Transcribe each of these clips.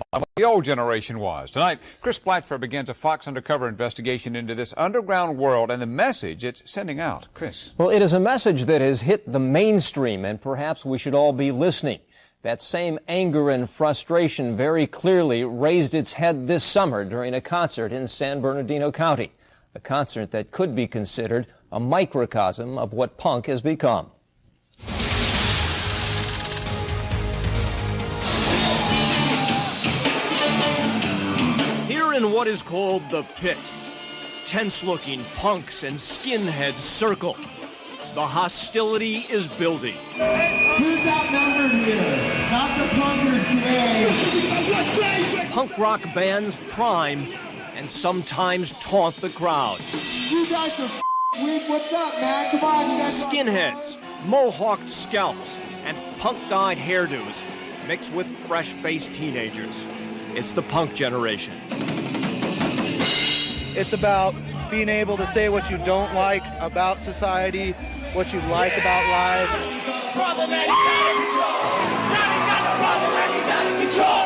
what the old generation was. Tonight, Chris Blatchford begins a Fox Undercover investigation into this underground world and the message it's sending out. Chris. Well, it is a message that has hit the mainstream, and perhaps we should all be listening. That same anger and frustration very clearly raised its head this summer during a concert in San Bernardino County, a concert that could be considered a microcosm of what punk has become. Here in what is called the pit, tense-looking punks and skinheads circle. The hostility is building. Who's outnumbered here? Not the punkers today. Punk rock bands prime and sometimes taunt the crowd. You guys are weak. What's up, man? Come on, you guys. Skinheads, mohawked scalps, and punk-dyed hairdos mixed with fresh-faced teenagers. It's the punk generation. It's about being able to say what you don't like about society, what you like about life.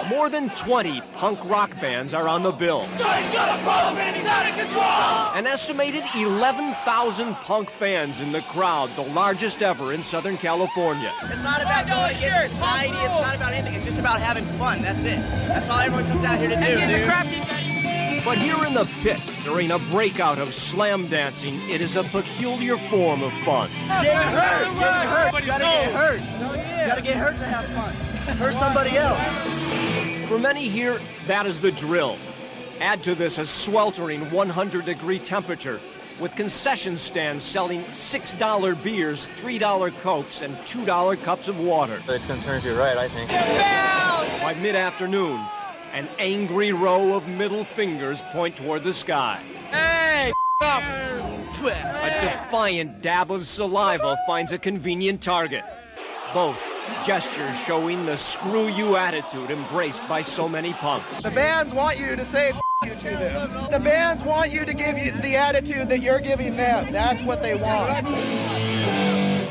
More than 20 punk rock bands are on the bill. An estimated 11,000 punk fans in the crowd, the largest ever in Southern California. It's not about going against society, it's not about anything, it's just about having fun, that's it. That's all everyone comes out here to do, dude. But here in the pit, during a breakout of slam dancing, it is a peculiar form of fun. Get hurt! You gotta get hurt! You gotta get hurt to have fun. Hurt somebody else. For many here, that is the drill. Add to this a sweltering 100-degree temperature, with concession stands selling $6 beers, $3 Cokes, and $2 cups of water. It's gonna turn to your right, I think. By mid-afternoon, an angry row of middle fingers point toward the sky. Hey, up! A defiant dab of saliva finds a convenient target. Both gestures showing the screw-you attitude embraced by so many punks. The bands want you to say you to them. The bands want you to give you the attitude that you're giving them. That's what they want.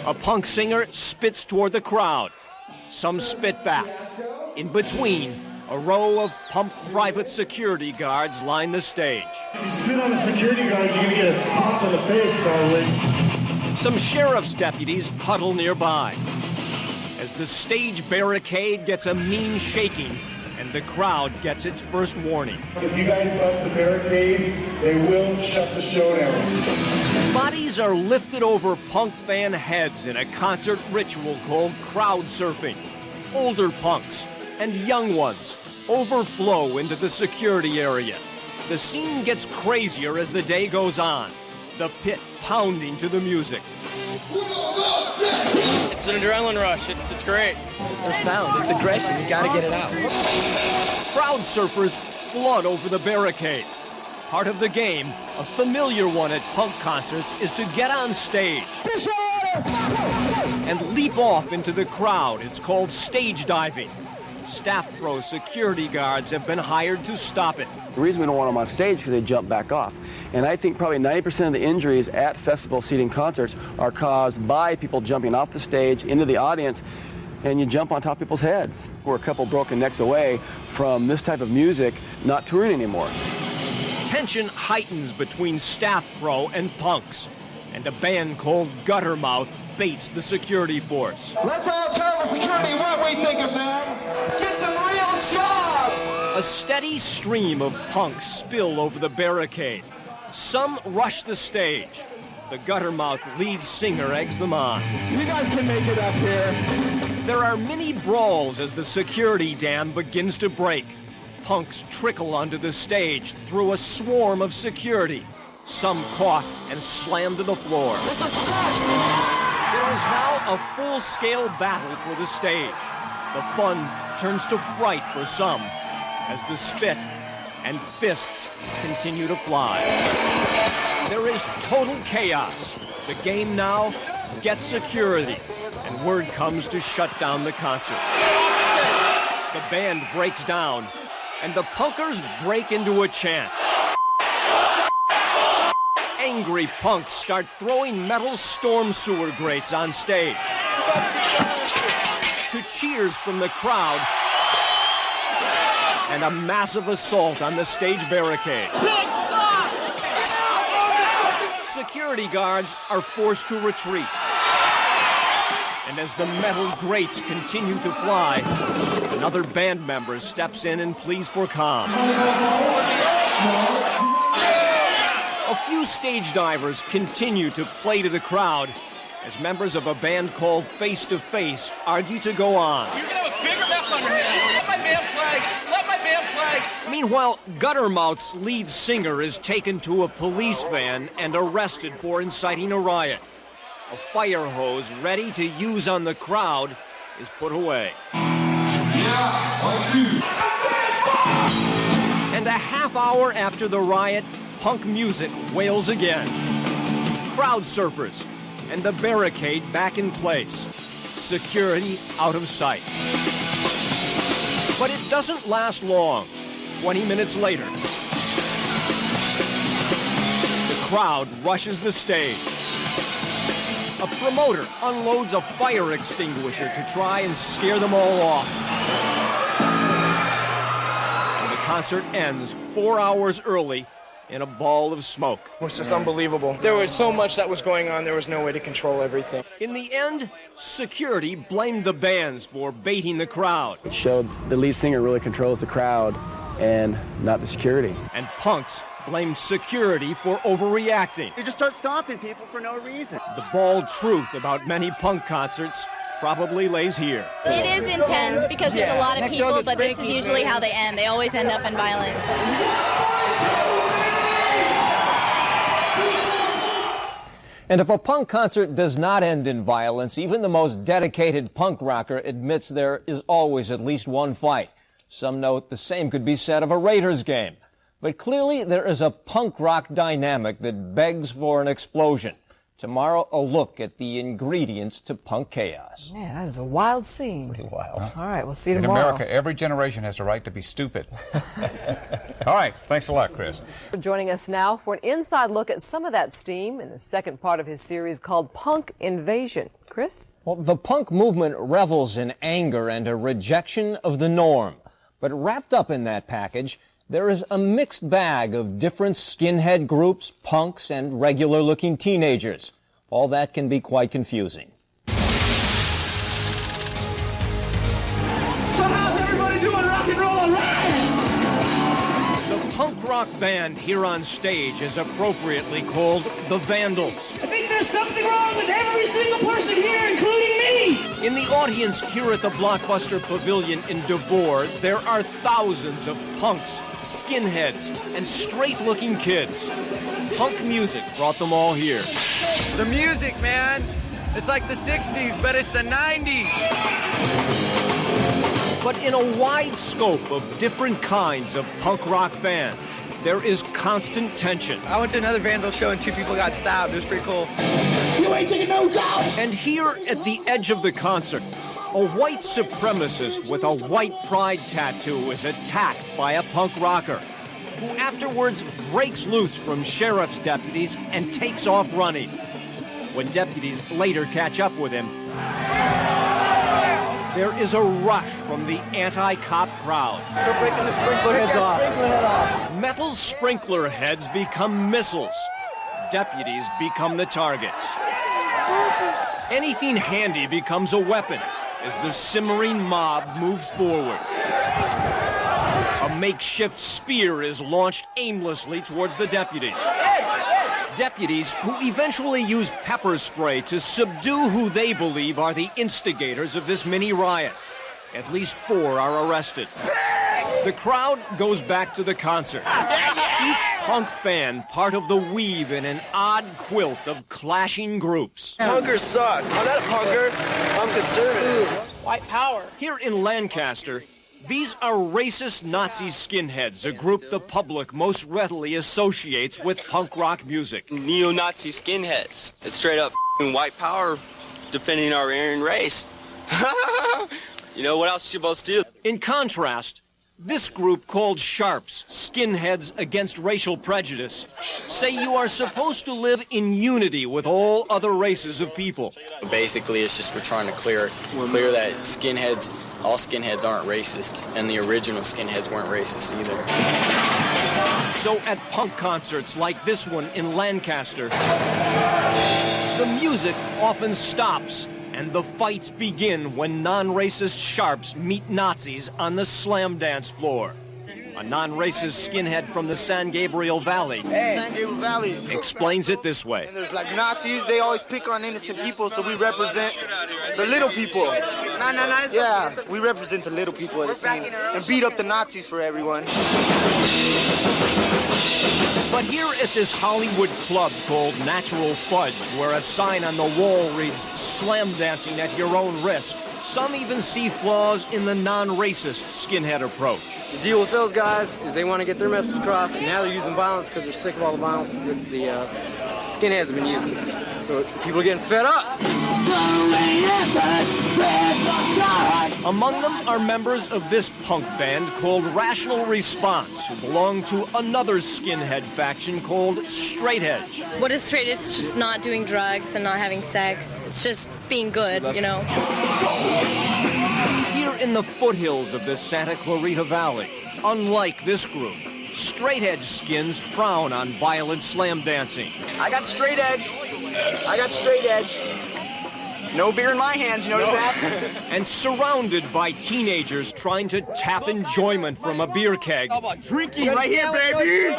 A punk singer spits toward the crowd. Some spit back. In between, a row of pump private security guards line the stage. If you spit on a security guard, you're gonna get a pop in the face, probably. Some sheriff's deputies huddle nearby. As the stage barricade gets a mean shaking and the crowd gets its first warning. If you guys bust the barricade, they will shut the show down. Bodies are lifted over punk fan heads in a concert ritual called crowd surfing. Older punks and young ones overflow into the security area. The scene gets crazier as the day goes on, the pit pounding to the music. It's an adrenaline rush. It's great. It's their sound, it's aggression, you gotta get it out. Crowd surfers flood over the barricade. Part of the game, a familiar one at punk concerts, is to get on stage and leap off into the crowd. It's called stage diving. Staff Pro security guards have been hired to stop it. The reason we don't want them on stage is because they jump back off. And I think probably 90% of the injuries at festival seating concerts are caused by people jumping off the stage into the audience, and you jump on top of people's heads. We're a couple broken necks away from this type of music not touring anymore. Tension heightens between Staff Pro and punks, and a band called Guttermouth baits the security force. Let's all tell the security what we think of them. Get some real jobs! A steady stream of punks spill over the barricade. Some rush the stage. The Guttermouth lead singer eggs them on. You guys can make it up here. There are mini brawls as the security dam begins to break. Punks trickle onto the stage through a swarm of security. Some caught and slammed to the floor. This is nuts! There is now a full-scale battle for the stage. The fun turns to fright for some as the spit and fists continue to fly. There is total chaos. The game now gets security, and word comes to shut down the concert. The band breaks down, and the punkers break into a chant. Angry punks start throwing metal storm sewer grates on stage. To cheers from the crowd, and a massive assault on the stage barricade. Security guards are forced to retreat. And as the metal grates continue to fly, another band member steps in and pleads for calm. A few stage divers continue to play to the crowd as members of a band called Face to Face argue to go on. You're gonna have a bigger mess on your hands. Let my band play. Let my band play. Meanwhile, Guttermouth's lead singer is taken to a police van and arrested for inciting a riot. A fire hose ready to use on the crowd is put away. And a half hour after the riot, punk music wails again. Crowd surfers and the barricade back in place. Security out of sight. But it doesn't last long. 20 minutes later, the crowd rushes the stage. A promoter unloads a fire extinguisher to try and scare them all off. And the concert ends 4 hours early in a ball of smoke. It was just unbelievable. There was so much that was going on, there was no way to control everything. In the end, security blamed the bands for baiting the crowd. It showed the lead singer really controls the crowd and not the security. And punks blamed security for overreacting. You just start stopping people for no reason. The bald truth about many punk concerts probably lays here. It is intense because there's a lot of people, but this is usually how they end. They always end up in violence. And if a punk concert does not end in violence, even the most dedicated punk rocker admits there is always at least one fight. Some note the same could be said of a Raiders game. But clearly there is a punk rock dynamic that begs for an explosion. Tomorrow, a look at the ingredients to punk chaos. Man, that is a wild scene. Pretty wild. All right, we'll see you In tomorrow. America, every generation has a right to be stupid. All right, thanks a lot, Chris. Joining us now for an inside look at some of that steam in the second part of his series called Punk Invasion. Chris? Well, the punk movement revels in anger and a rejection of the norm. But wrapped up in that package, there is a mixed bag of different skinhead groups, punks, and regular-looking teenagers. All that can be quite confusing. So how's everybody doing rock and roll all right? The punk rock band here on stage is appropriately called the Vandals. I think there's something wrong with every single person here, including me. In the audience here at the Blockbuster Pavilion in Devore, there are thousands of punks, skinheads, and straight-looking kids. Punk music brought them all here. The music, man. It's like the 60s, but it's the 90s. But in a wide scope of different kinds of punk rock fans, there is constant tension. I went to another Vandal show and 2 people got stabbed. It was pretty cool. You ain't taking no job. And here at the edge of the concert, a white supremacist with a white pride tattoo is attacked by a punk rocker, who afterwards breaks loose from sheriff's deputies and takes off running. When deputies later catch up with him, there is a rush from the anti-cop crowd. They're breaking the sprinkler heads off. Metal sprinkler heads become missiles. Deputies become the targets. Anything handy becomes a weapon as the simmering mob moves forward. A makeshift spear is launched aimlessly towards the deputies. Deputies who eventually use pepper spray to subdue who they believe are the instigators of this mini riot. At least 4 are arrested. The crowd goes back to the concert. Each punk fan part of the weave in an odd quilt of clashing groups. Punkers suck. I'm not a punker. I'm conservative. White power. Here in Lancaster, these are racist Nazi skinheads, a group the public most readily associates with punk rock music. Neo-Nazi skinheads. It's straight up white power defending our Aryan race. You know, what else are you supposed to do? In contrast, this group called Sharps, Skinheads Against Racial Prejudice, say you are supposed to live in unity with all other races of people. Basically, it's just we're trying to clear that skinheads all skinheads aren't racist, and the original skinheads weren't racist either. So at punk concerts like this one in Lancaster, the music often stops and the fights begin when non-racist sharps meet Nazis on the slam dance floor. A non-racist skinhead from the San Gabriel Valley explains it this way. And there's like Nazis, they always pick on innocent people, so we represent the little people. Yeah, we represent the little people of the scene and beat up the Nazis for everyone. But here at this Hollywood club called Natural Fudge, where a sign on the wall reads, "Slam dancing at your own risk," some even see flaws in the non-racist skinhead approach. The deal with those guys is they want to get their message across, and now they're using violence because they're sick of all the violence that the skinheads have been using. So people are getting fed up. Among them are members of this punk band called Rational Response, who belong to another skinhead faction called Straight Edge. What is straight? It's just not doing drugs and not having sex. It's just being good, you know. Here in the foothills of the Santa Clarita Valley, unlike this group, Straight Edge skins frown on violent slam dancing. I got straight edge. I got straight edge. No beer in my hands, you notice that? And surrounded by teenagers trying to tap enjoyment from a beer keg. How about drinking right here, baby?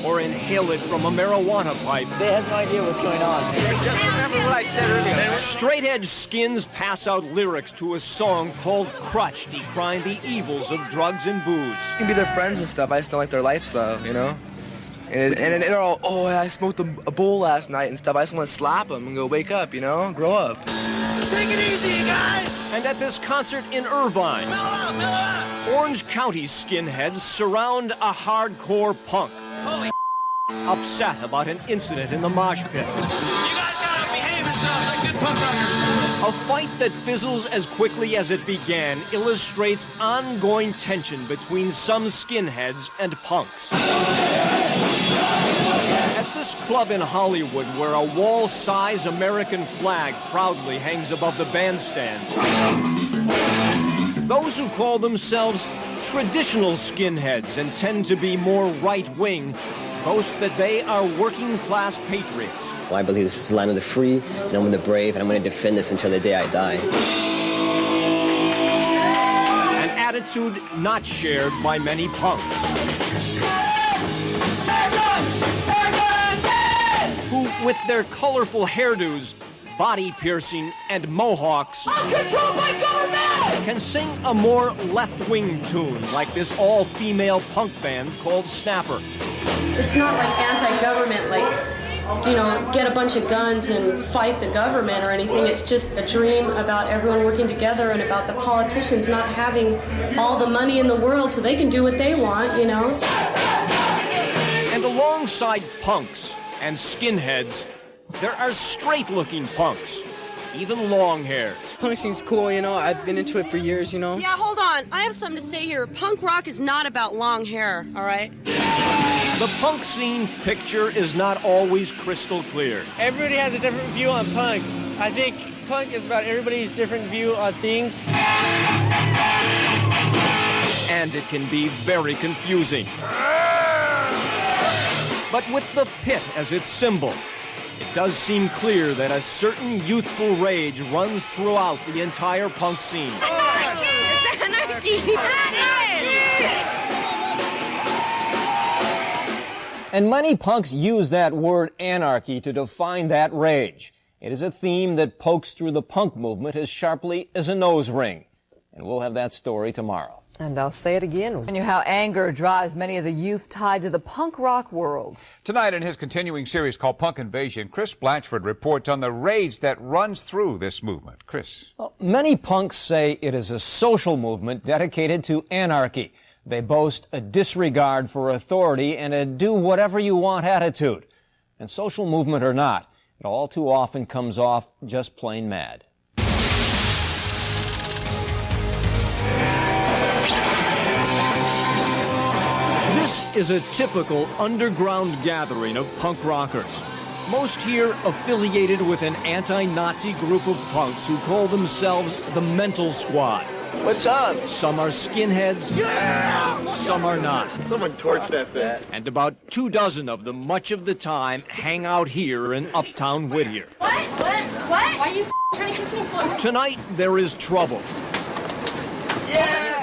Or inhale it from a marijuana pipe. They have no idea what's going on. Just remember what I said earlier. Straight Edge skins pass out lyrics to a song called Crutch, decrying the evils of drugs and booze. You can be their friends and stuff, I just don't like their lifestyle, you know? And they're all, oh, I smoked a bowl last night and stuff. I just want to slap them and go, wake up, you know? Grow up. Take it easy, guys! And at this concert in Irvine, Orange County skinheads surround a hardcore punk. Holy upset about an incident in the mosh pit. You guys gotta behave yourselves like good punk rockers. A fight that fizzles as quickly as it began illustrates ongoing tension between some skinheads and punks. At this club in Hollywood, where a wall-size American flag proudly hangs above the bandstand, those who call themselves traditional skinheads and tend to be more right-wing boast that they are working-class patriots. Well, I believe this is the land of the free, and I'm of the brave, and I'm going to defend this until the day I die. An attitude not shared by many punks, who, with their colorful hairdos, body piercing, and mohawks, Controlled by government! can sing a more left-wing tune like this all-female punk band called Snapper. It's not like anti-government, like, you know, get a bunch of guns and fight the government or anything. It's just a dream about everyone working together and about the politicians not having all the money in the world so they can do what they want, you know? And alongside punks and skinheads, there are straight-looking punks, even long hairs. Punk scene's cool, you know. I've been into it for years, you know. Yeah, hold on. I have something to say here. Punk rock is not about long hair, all right? The punk scene picture is not always crystal clear. Everybody has a different view on punk. I think punk is about everybody's different view on things. And it can be very confusing. But with the pit as its symbol, it does seem clear that a certain youthful rage runs throughout the entire punk scene. Anarchy! It's anarchy! And many punks use that word anarchy to define that rage. It is a theme that pokes through the punk movement as sharply as a nose ring. And we'll have that story tomorrow. And I'll say it again. And how anger drives many of the youth tied to the punk rock world. Tonight in his continuing series called Punk Invasion, Chris Blatchford reports on the rage that runs through this movement. Chris. Well, many punks say it is a social movement dedicated to anarchy. They boast a disregard for authority and a do-whatever-you-want attitude. And social movement or not, it all too often comes off just plain mad. This is a typical underground gathering of punk rockers. Most here affiliated with an anti-Nazi group of punks who call themselves the Mental Squad. What's up? Some are skinheads, some are not. Someone torched that thing. And about 24 of them, much of the time, hang out here in Uptown Whittier. What? Why are you trying to kiss me for? Tonight, there is trouble.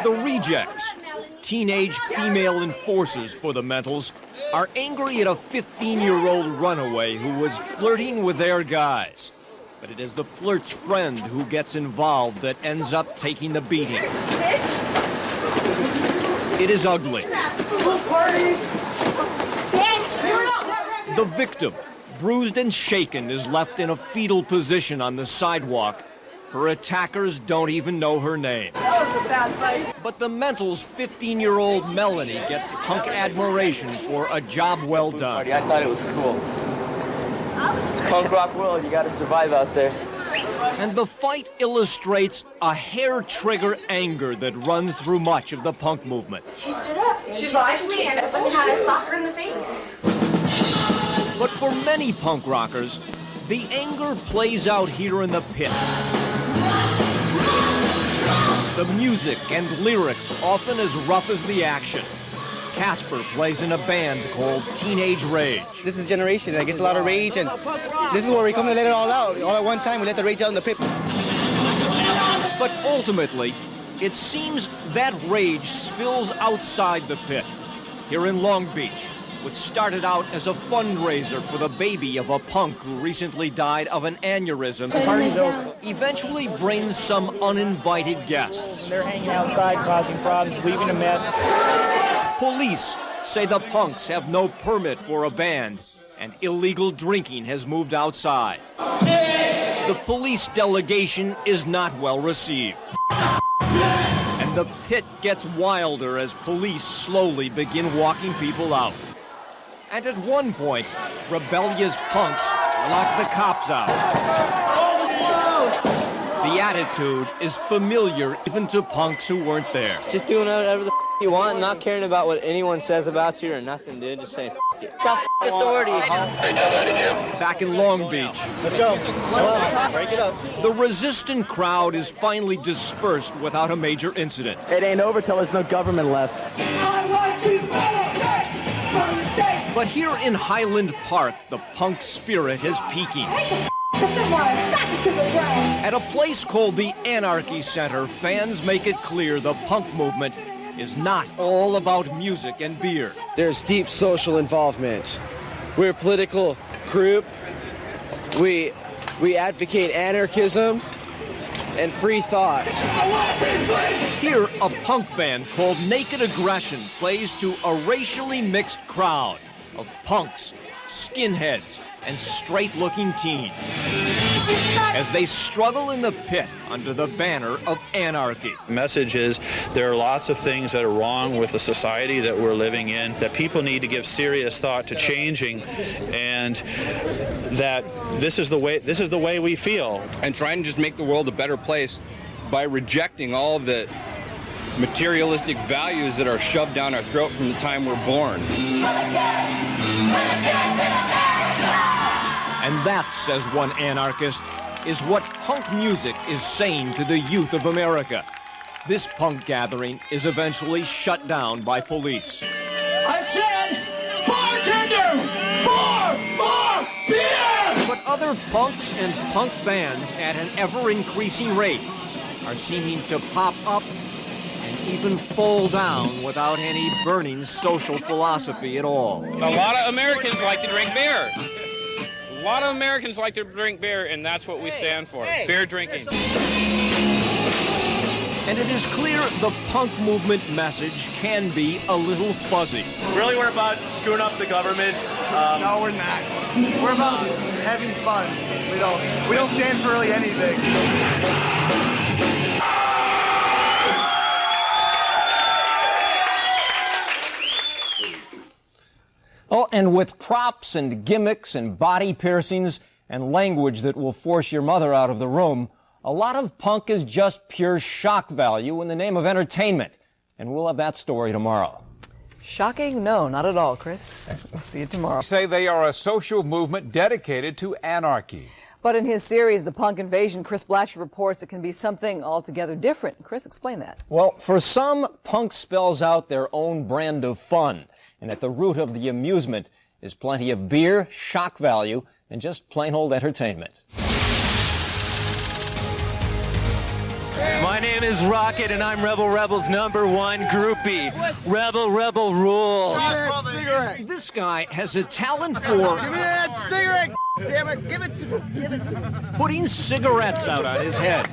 The Rejects, teenage female enforcers for the Mentals, are angry at a 15-year-old runaway who was flirting with their guys. But it is the flirt's friend who gets involved that ends up taking the beating. It is ugly. The victim, bruised and shaken, is left in a fetal position on the sidewalk. Her attackers don't even know her name. But the Mentals' 15-year-old Melanie gets punk admiration for a job well done. I thought it was cool. It's a punk rock world. You got to survive out there. And the fight illustrates a hair-trigger anger that runs through much of the punk movement. She stood up. She's actually and had a sock her in the face. But for many punk rockers, the anger plays out here in the pit. The music and lyrics often as rough as the action. Casper plays in a band called Teenage Rage. This is a generation that gets a lot of rage, and this is where we come to let it all out. All at one time, we let the rage out in the pit. But ultimately, it seems that rage spills outside the pit. Here in Long Beach, which started out as a fundraiser for the baby of a punk who recently died of an aneurysm, eventually brings some uninvited guests. They're hanging outside, causing problems, leaving a mess. Police say the punks have no permit for a band, and illegal drinking has moved outside. The police delegation is not well received. And the pit gets wilder as police slowly begin walking people out. And at one point, rebellious punks lock the cops out. The attitude is familiar even to punks who weren't there. Just doing whatever the you want, not caring about what anyone says about you or nothing, dude. Just saying it. It's authority. Back in Long Beach. Let's go. Break it up. The resistant crowd is finally dispersed without a major incident. It ain't over till there's no government left. I want to church. But here in Highland Park, the punk spirit is peaking. At a place called the Anarchy Center, fans make it clear the punk movement is not all about music and beer. There's deep social involvement. We're a political group. We advocate anarchism and free thought. Here, a punk band called Naked Aggression plays to a racially mixed crowd of punks, skinheads, and straight-looking teens as they struggle in the pit under the banner of anarchy. The message is there are lots of things that are wrong with the society that we're living in, that people need to give serious thought to changing, and that this is the way we feel. And trying to just make the world a better place by rejecting all of the materialistic values that are shoved down our throat from the time we're born. And that, says one anarchist, is what punk music is saying to the youth of America. This punk gathering is eventually shut down by police. I said, bartender, 4 more beers! But other punks and punk bands at an ever-increasing rate are seeming to pop up and even fall down without any burning social philosophy at all. A lot of Americans like to drink beer. A lot of Americans like to drink beer, and that's what we stand for, beer drinking. And it is clear the punk movement message can be a little fuzzy. Really, we're about screwing up the government. No, we're not. We're about just having fun. We don't stand for really anything. Oh, and with props and gimmicks and body piercings and language that will force your mother out of the room, a lot of punk is just pure shock value in the name of entertainment. And we'll have that story tomorrow. Shocking? No, not at all, Chris. We'll see you tomorrow. Say they are a social movement dedicated to anarchy. But But in his series, The Punk Invasion, Chris Blatcher reports it can be something altogether different. Chris, explain that. Well, for some, punk spells out their own brand of fun. And at the root of the amusement is plenty of beer, shock value, and just plain old entertainment. My name is Rocket, and I'm Rebel Rebel's #1 groupie. Rebel Rebel rules. Cigarette. This guy has a talent for... Give me that cigarette. Damn it, give it to me. Give it to me. putting cigarettes out on his head.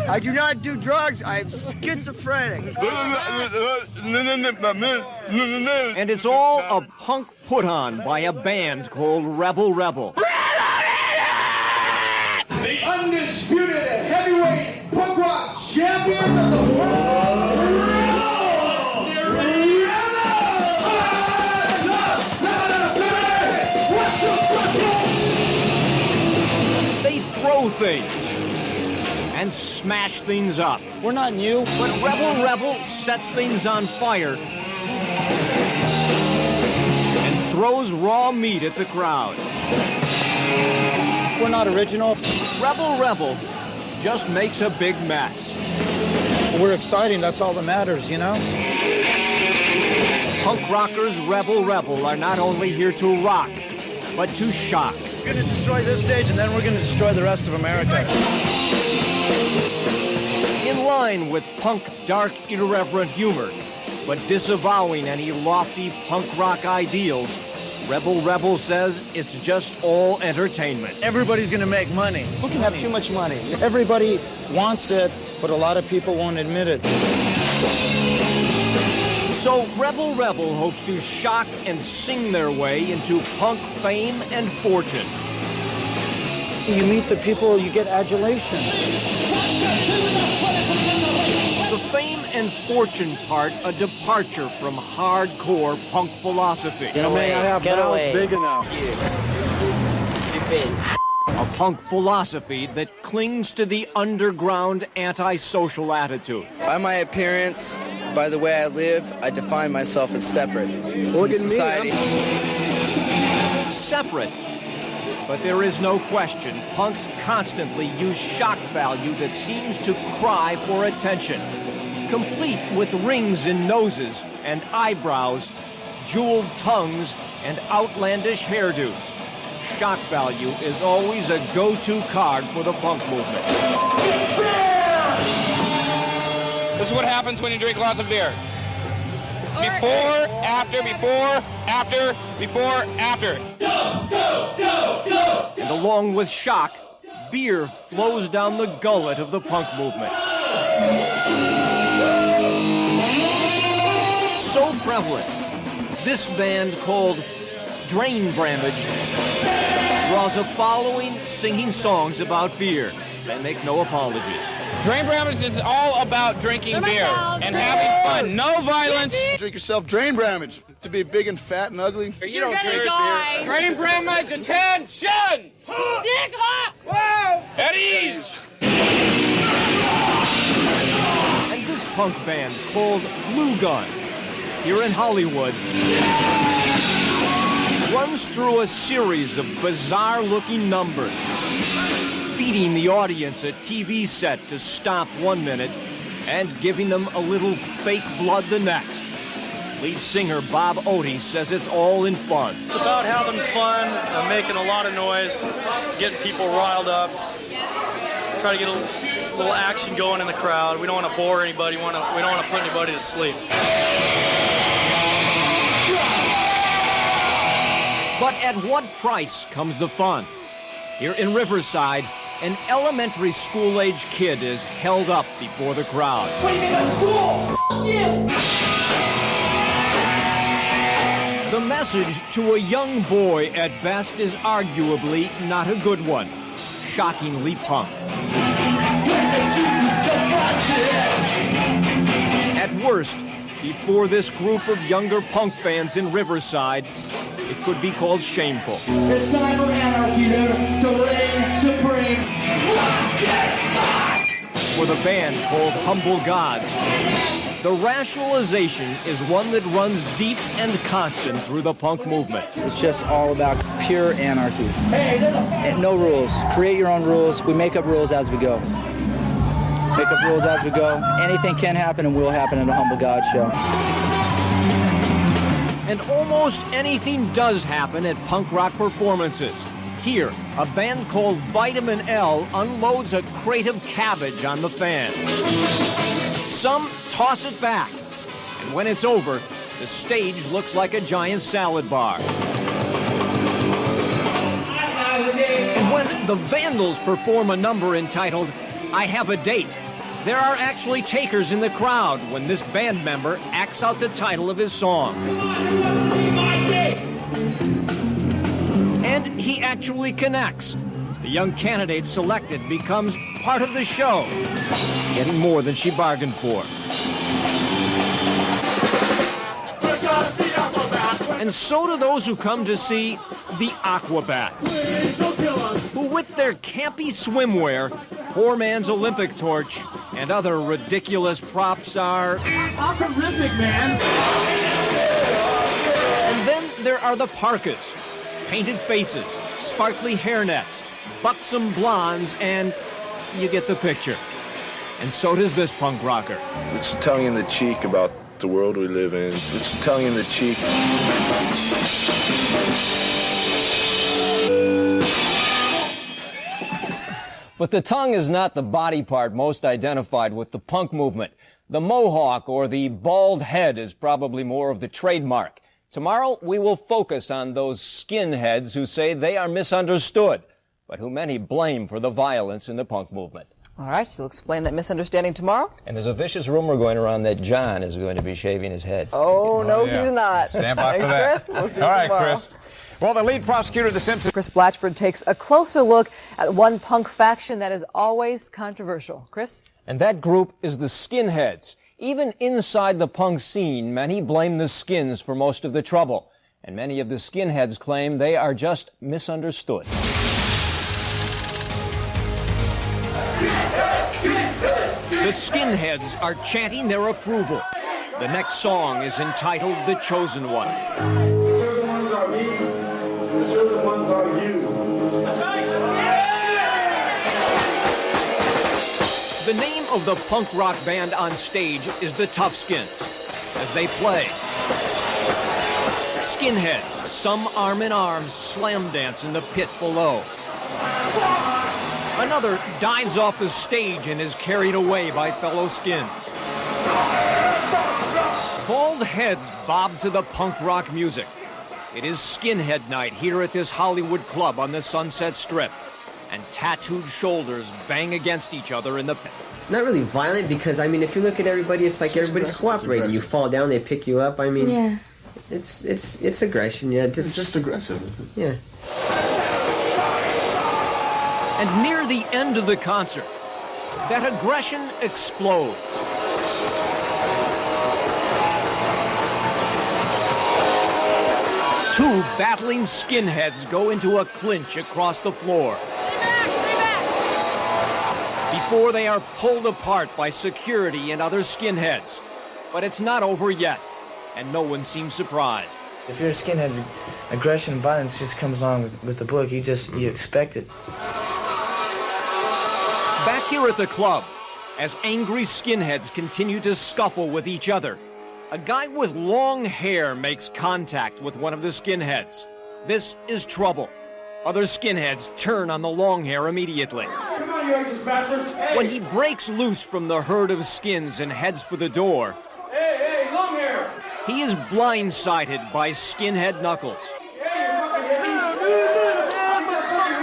I do not do drugs. I am schizophrenic. And it's all a punk put-on by a band called Rebel Rebel. The undisputed heavyweight punk rock champions of the world. They throw things and smash things up. We're not new. But Rebel Rebel sets things on fire and throws raw meat at the crowd. We're not original. Rebel Rebel just makes a big mess. We're exciting. That's all that matters, you know? Punk rockers Rebel Rebel are not only here to rock, but to shock. We're going to destroy this stage, and then we're going to destroy the rest of America. In line with punk dark, irreverent humor, but disavowing any lofty punk rock ideals, Rebel Rebel says it's just all entertainment. Everybody's going to make money. We can have too much money. Everybody wants it, but a lot of people won't admit it. So Rebel Rebel hopes to shock and sing their way into punk fame and fortune. You meet the people, you get adulation. The fame and fortune part, a departure from hardcore punk philosophy. You know, man, I have mouths big enough. A punk philosophy that clings to the underground antisocial attitude. By my appearance, by the way I live, I define myself as separate from society. Separate. But there is no question, punks constantly use shock value that seems to cry for attention, complete with rings in noses and eyebrows, jeweled tongues, and outlandish hairdos. Shock value is always a go-to card for the punk movement. This is what happens when you drink lots of beer. Before, after, before, after, before, after. Go, go, go, go! And along with shock, beer flows down the gullet of the punk movement. So prevalent, this band called Drain Bramage draws a following singing songs about beer. They make no apologies. Drain Bramage is all about drinking beer and having fun. No violence. Drink yourself Drain Bramage to be big and fat and ugly. You don't drink beer. Drain Bramage, attention! Wow! At ease! And this punk band called Blue Gun, here in Hollywood, runs through a series of bizarre-looking numbers, feeding the audience a TV set to stomp 1 minute and giving them a little fake blood the next. Lead singer Bob Oates says it's all in fun. It's about having fun, making a lot of noise, getting people riled up, try to get a little action going in the crowd. We don't want to bore anybody. We don't want to put anybody to sleep. But at what price comes the fun? Here in Riverside, an elementary school-age kid is held up before the crowd. What do you mean by school? F*** you! The message to a young boy at best is arguably not a good one. Shockingly punk. At worst, before this group of younger punk fans in Riverside, it could be called shameful. It's time for anarchy to reign supreme. For the band called Humble Gods, The rationalization is one that runs deep and constant through the punk movement. It's just all about pure anarchy. And no rules. Create your own rules. We make up rules as we go. Make up rules as we go. Anything can happen and will happen at a Humble God show. And almost anything does happen at punk rock performances. Here, a band called Vitamin L unloads a crate of cabbage on the fan. Some toss it back, and when it's over, the stage looks like a giant salad bar. And when the Vandals perform a number entitled, I Have a Date, there are actually takers in the crowd when this band member acts out the title of his song. And he actually connects. The young candidate selected becomes part of the show, getting more than she bargained for. And so do those who come to see the Aquabats, who with their campy swimwear, poor man's Olympic torch, and other ridiculous props are... I'm terrific, man! And then there are the parkas, painted faces, sparkly hairnets, buxom blondes, and you get the picture. And so does this punk rocker. It's tongue in the cheek about the world we live in. It's tongue in the cheek. But the tongue is not the body part most identified with the punk movement. The mohawk or the bald head is probably more of the trademark. Tomorrow, we will focus on those skinheads who say they are misunderstood, but who many blame for the violence in the punk movement. All right, you'll explain that misunderstanding tomorrow? And there's a vicious rumor going around that John is going to be shaving his head. Oh, no, he's not. Stand by Thanks, for that. Chris. We'll see you All right, tomorrow. Chris. Well, the lead prosecutor of The Simpsons... Chris Blatchford takes a closer look at one punk faction that is always controversial. Chris? And that group is the skinheads. Even inside the punk scene, many blame the skins for most of the trouble. And many of the skinheads claim they are just misunderstood. The skinheads are chanting their approval. The next song is entitled The Chosen One. The chosen ones are me, and the chosen ones are you. That's right! The name of the punk rock band on stage is the Toughskins. As they play, skinheads, some arm in arm, slam dance in the pit below. Another dives off the stage and is carried away by fellow skins. Bald heads bob to the punk rock music. It is skinhead night here at this Hollywood club on the Sunset Strip. And tattooed shoulders bang against each other in the pit. Not really violent because, I mean, if you look at everybody, it's like everybody's cooperating. You fall down, they pick you up. I mean, Yeah. it's aggression, yeah. It's just aggressive. Yeah. And near the end of the concert, that aggression explodes. Two battling skinheads go into a clinch across the floor. Before they are pulled apart by security and other skinheads. But it's not over yet, and no one seems surprised. If you're a skinhead, aggression and violence just comes along with the book. You expect it. Back here at the club, as angry skinheads continue to scuffle with each other, a guy with long hair makes contact with one of the skinheads. This is trouble. Other skinheads turn on the long hair immediately. Come on, you anxious bastards! Hey! When he breaks loose from the herd of skins and heads for the door, Hey, long hair! he is blindsided by skinhead Knuckles. Hey, you fucking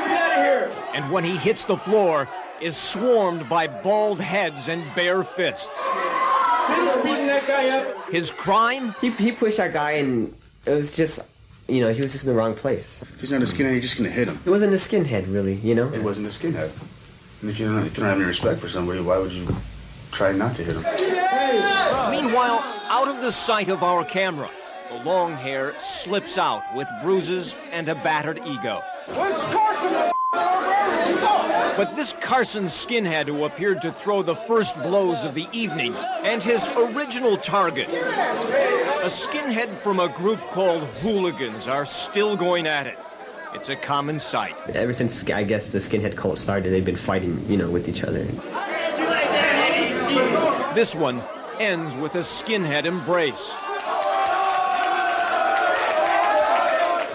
Get out of here! And when he hits the floor, is swarmed by bald heads and bare fists. Finish beating that guy up! His crime? He pushed that guy and it was just, he was just in the wrong place. He's not a skinhead, you're just gonna hit him. It wasn't a skinhead, really, It wasn't a skinhead. And if you don't have any respect for somebody, why would you try not to hit him? Meanwhile, out of the sight of our camera, the long hair slips out with bruises and a battered ego. Let's score some But this Carson skinhead who appeared to throw the first blows of the evening, and his original target, a skinhead from a group called Hooligans, are still going at it. It's a common sight. Ever since, I guess, the skinhead cult started, they've been fighting, with each other. This one ends with a skinhead embrace.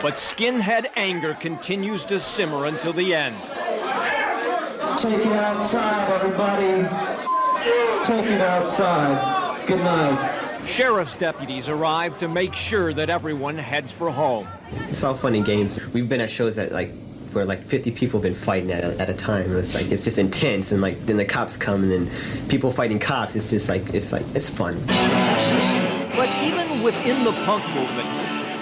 But skinhead anger continues to simmer until the end. Take it outside, everybody. Take it outside. Good night. Sheriff's deputies arrive to make sure that everyone heads for home. It's all fun and games. We've been at shows that where 50 people have been fighting at a time. It's just intense, and then the cops come, and then people fighting cops. It's just it's fun. But even within the punk movement,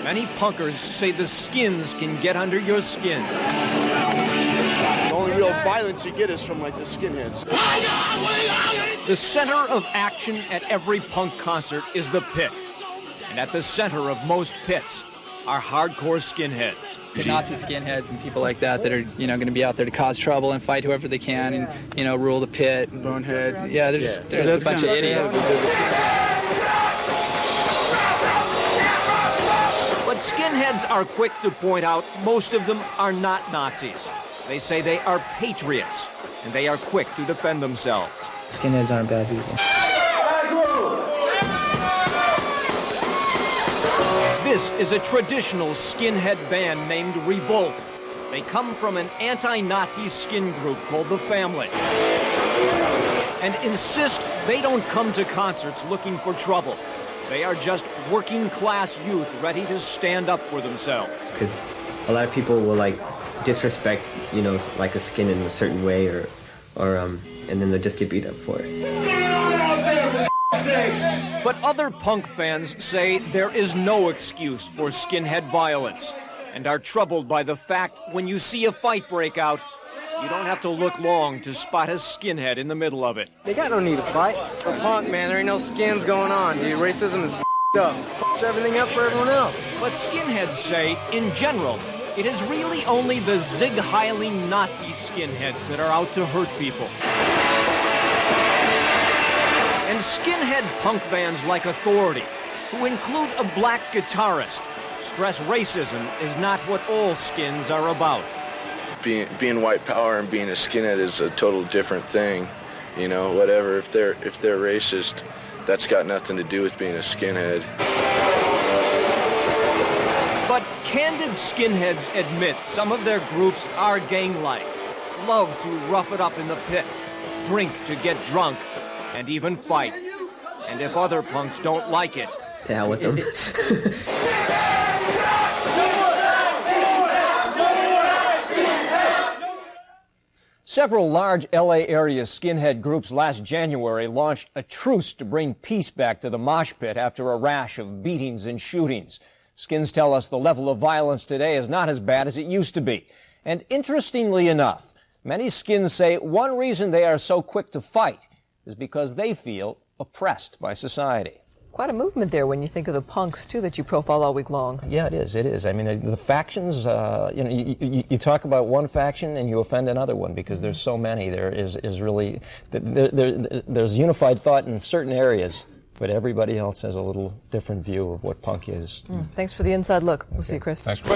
many punkers say the skins can get under your skin. The only real violence you get is from the skinheads. The center of action at every punk concert is the pit. And at the center of most pits are hardcore skinheads. The Nazi skinheads and people like that are, going to be out there to cause trouble and fight whoever they can and, rule the pit. Bonehead. Yeah, they're just a bunch of idiots. But skinheads are quick to point out most of them are not Nazis. They say they are patriots, and they are quick to defend themselves. Skinheads aren't bad people. This is a traditional skinhead band named Revolt. They come from an anti-Nazi skin group called The Family, and insist they don't come to concerts looking for trouble. They are just working-class youth ready to stand up for themselves. Because a lot of people will disrespect, a skin in a certain way, or and then they'll just get beat up for it. But other punk fans say there is no excuse for skinhead violence, and are troubled by the fact when you see a fight break out, you don't have to look long to spot a skinhead in the middle of it. They got no need to fight. For punk, man, there ain't no skins going on, dude. Racism is up. Fucks everything up for everyone else. But skinheads say, in general, it is really only the zig-heiling Nazi skinheads that are out to hurt people. And skinhead punk bands like Authority, who include a black guitarist, stress racism is not what all skins are about. Being white power and being a skinhead is a total different thing. Whatever. If they're racist, that's got nothing to do with being a skinhead. But candid skinheads admit some of their groups are gang-like, love to rough it up in the pit, drink to get drunk, and even fight. And if other punks don't like it, to hell with them. Several large L.A. area skinhead groups last January launched a truce to bring peace back to the mosh pit after a rash of beatings and shootings. Skins tell us the level of violence today is not as bad as it used to be. And interestingly enough, many skins say one reason they are so quick to fight is because they feel oppressed by society. Quite a movement there when you think of the punks, too, that you profile all week long. Yeah, it is. It is. I mean, the factions, you talk about one faction and you offend another one because there's so many. There is really, there's unified thought in certain areas, but everybody else has a little different view of what punk is. Thanks for the inside look. We'll see you, Chris. Thanks, Chris.